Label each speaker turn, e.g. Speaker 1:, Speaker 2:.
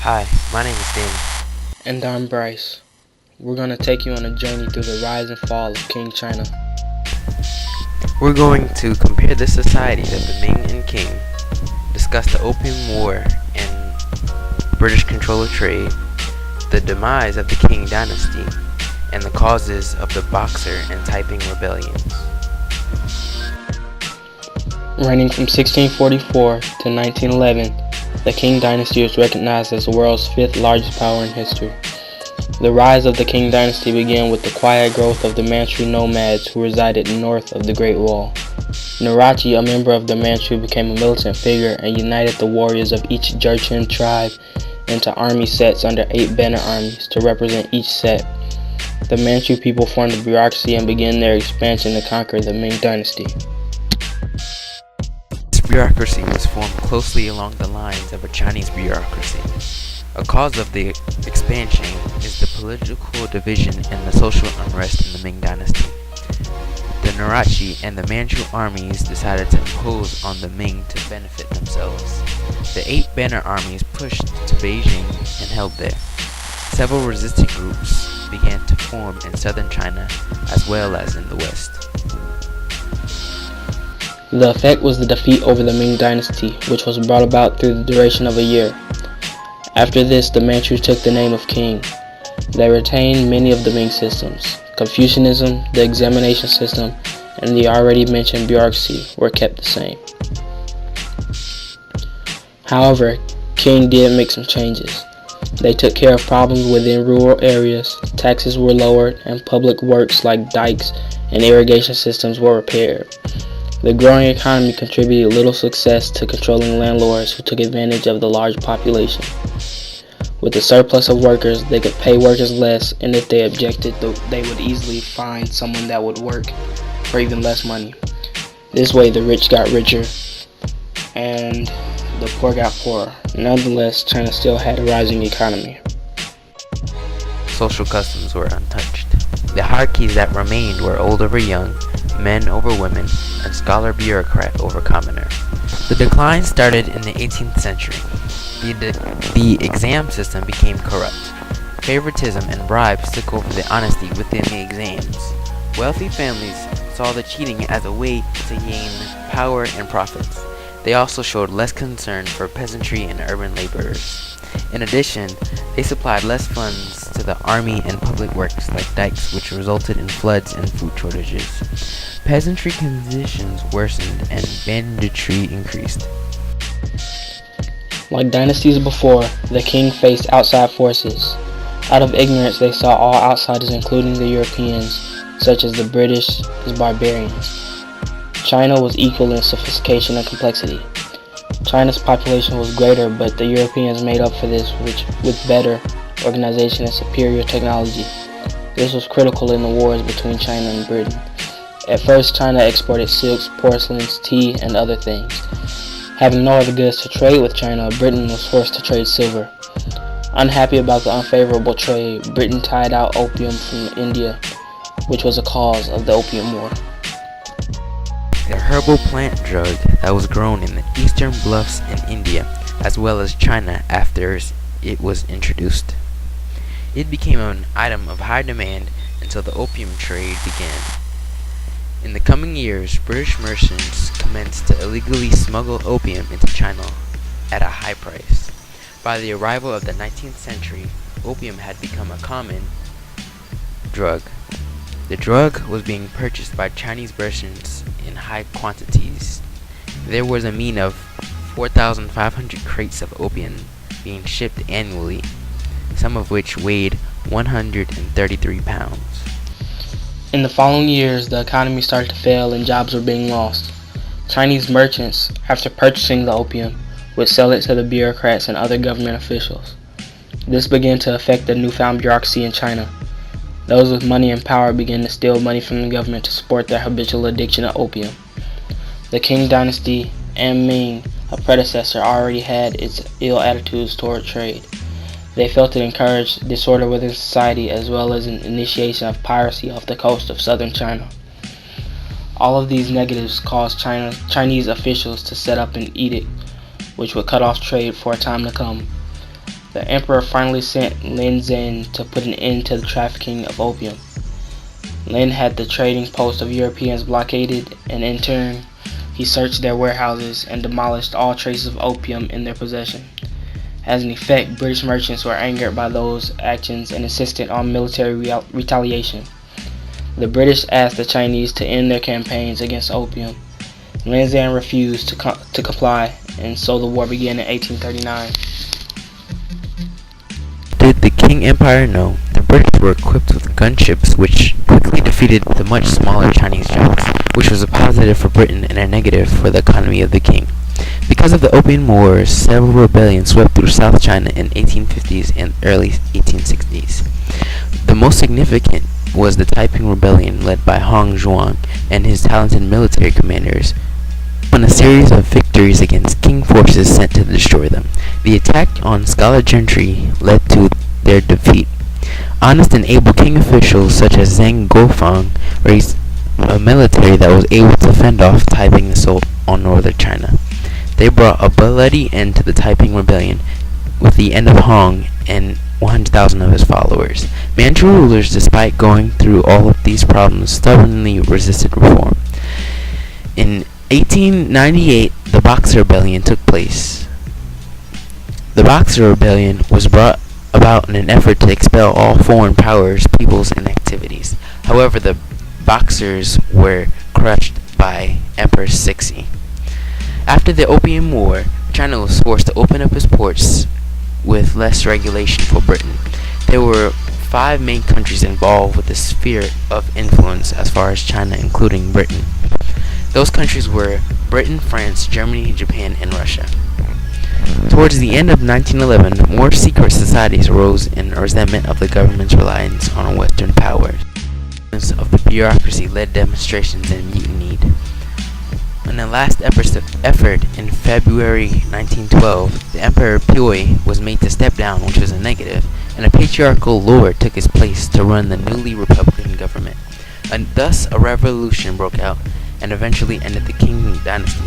Speaker 1: Hi, my name is Danny.
Speaker 2: And I'm Bryce. We're going to take you on a journey through the rise and fall of Qing China.
Speaker 1: We're going to compare the society of the Ming and Qing, discuss the Opium War and British control of trade, the demise of the Qing Dynasty, and the causes of the Boxer and Taiping rebellions.
Speaker 2: Reigning from 1644 to 1911, the Qing Dynasty is recognized as the world's fifth largest power in history. The rise of the Qing Dynasty began with the quiet growth of the Manchu nomads who resided north of the Great Wall. Narachi, a member of the Manchu, became a militant figure and united the warriors of each Jurchen tribe into army sets under 8 banner armies to represent each set. The Manchu people formed a bureaucracy and began their expansion to conquer the Ming Dynasty.
Speaker 1: This bureaucracy was formed closely along the lines of a Chinese bureaucracy. A cause of the expansion is the political division and the social unrest in the Ming Dynasty. The Narachi and the Manchu armies decided to impose on the Ming to benefit themselves. The 8 banner armies pushed to Beijing and held there. Several resistant groups began to form in southern China as well as in the west.
Speaker 2: The effect was the defeat over the Ming Dynasty, which was brought about through the duration of a year. After this, the Manchus took the name of Qing. They retained many of the Ming systems. Confucianism, the examination system, and the already mentioned bureaucracy were kept the same. However, Qing did make some changes. They took care of problems within rural areas, taxes were lowered, and public works like dikes and irrigation systems were repaired. The growing economy contributed little success to controlling landlords who took advantage of the large population. With the surplus of workers, they could pay workers less, and if they objected, they would easily find someone that would work for even less money. This way, the rich got richer, and the poor got poorer. Nonetheless, China still had a rising economy.
Speaker 1: Social customs were untouched. The hierarchies that remained were old over young, men over women, and scholar-bureaucrat over commoner. The decline started in the 18th century. The exam system became corrupt. Favoritism and bribes took over the honesty within the exams. Wealthy families saw the cheating as a way to gain power and profits. They also showed less concern for peasantry and urban laborers. In addition, they supplied less funds to the army and public works like dikes, which resulted in floods and food shortages. Peasantry conditions worsened and banditry increased.
Speaker 2: Like dynasties before, the Qing faced outside forces. Out of ignorance, they saw all outsiders, including the Europeans, such as the British, as barbarians. China was equal in sophistication and complexity. China's population was greater, but the Europeans made up for this with better organization and superior technology. This was critical in the wars between China and Britain. At first, China exported silks, porcelains, tea, and other things. Having no other goods to trade with China, Britain was forced to trade silver. Unhappy about the unfavorable trade, Britain tied out opium from India, which was a cause of the Opium War.
Speaker 1: A herbal plant drug that was grown in the eastern bluffs in India as well as China after it was introduced. It became an item of high demand until the opium trade began. In the coming years, British merchants commenced to illegally smuggle opium into China at a high price. By the arrival of the 19th century, opium had become a common drug. The drug was being purchased by Chinese merchants in high quantities. There was a mean of 4,500 crates of opium being shipped annually, some of which weighed 133 pounds.
Speaker 2: In the following years, the economy started to fail and jobs were being lost. Chinese merchants, after purchasing the opium, would sell it to the bureaucrats and other government officials. This began to affect the newfound bureaucracy in China. Those with money and power began to steal money from the government to support their habitual addiction to opium. The Qing Dynasty and Ming, a predecessor, already had its ill attitudes toward trade. They felt it encouraged disorder within society as well as an initiation of piracy off the coast of southern China. All of these negatives caused Chinese officials to set up an edict which would cut off trade for a time to come. the emperor finally sent Lin Zhen to put an end to the trafficking of opium. Lin had the trading post of Europeans blockaded, and in turn, he searched their warehouses and demolished all traces of opium in their possession. As an effect, British merchants were angered by those actions and insisted on military retaliation. The British asked the Chinese to end their campaigns against opium. Lin Zhen refused to comply, and so the war began in 1839.
Speaker 1: Did the Qing Empire know? The British were equipped with gunships which quickly defeated the much smaller Chinese junks, which was a positive for Britain and a negative for the economy of the Qing. Because of the Opium Wars, several rebellions swept through South China in 1850s and early 1860s. The most significant was the Taiping Rebellion led by Hong Zhuang and his talented military commanders, on a series of victories against Qing forces sent to destroy them. The attack on scholar gentry led to their defeat. Honest and able Qing officials such as Zhang Guofang raised a military that was able to fend off Taiping assault on northern China. They brought a bloody end to the Taiping Rebellion with the end of Hong and 100,000 of his followers. Manchu rulers, despite going through all of these problems, stubbornly resisted reform. In 1898, the Boxer Rebellion took place. The Boxer Rebellion was brought about in an effort to expel all foreign powers, peoples, and activities. However, the Boxers were crushed by Emperor Cixi. After the Opium War, China was forced to open up its ports with less regulation for Britain. There were 5 main countries involved with the sphere of influence as far as China, including Britain. Those countries were Britain, France, Germany, Japan, and Russia. Towards the end of 1911, more secret societies arose in resentment of the government's reliance on Western powers. Of the bureaucracy led demonstrations and mutinied. In the last effort in February 1912, the Emperor Pui was made to step down, which was a negative, and a patriarchal lord took his place to run the newly Republican government. And thus a revolution broke out and eventually ended the Qing Dynasty